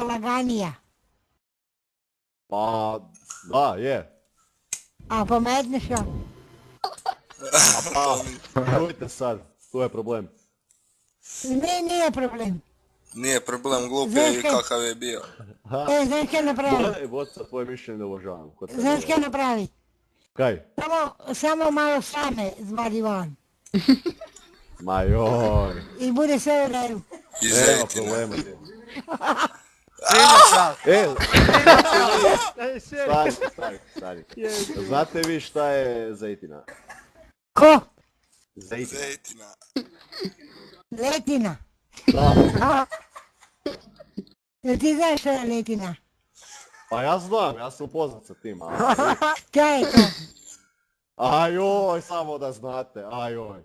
laganija. Pa, da, je. A pametniša? Čujte sad, tu je problem. Ne, nije problem. Nije problem, glup je i kakav je bio. Znaš kaj napravi? Vodca, tvoje mišljenje ne uvažavam. Znaš kaj napravi? Kaj? Samo malo same zvadi van. Ma joj. I bude sve u redu. Nema problema. Stari. Znate vi šta je zejtina? Ko? Zejtina. Letina. Da. Jel ti znaš šta je letina? Pa ja znam, ja sam upoznat sa tim. Kaj je to? Ajoj, samo da znate, ajoj.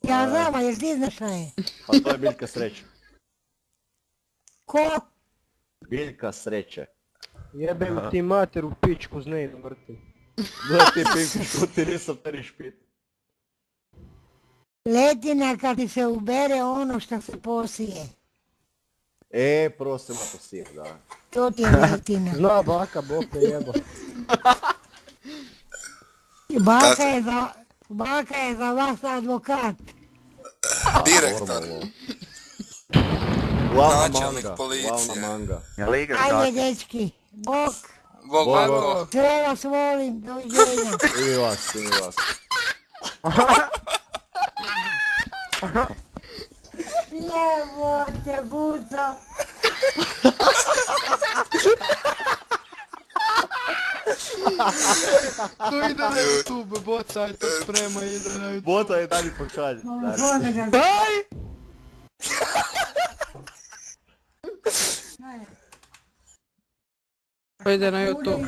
Ja znam, a jel ti znaš šta je? Pa to je biljka sreće. Ko? Biljka sreće. Jebem ti mater u pičku, znejno mrtvi. Da ti Pinku, ti nisam te ni špit. Letina kad ti se ubere ono što se posije. Prvo se na posije, da. To ti je letina. Zna baka, bog te jeba. Baka je za vas advokat. Direktor. Načelnik policije. Manga. Ajde dečki, bok. Bog. Sve vas volim, doviđenja. I vas. Jebote, buco. To ide na YouTube, boca je to sprema, ide na YouTube. Bota je dalje pošalje. Pa ide na YouTube.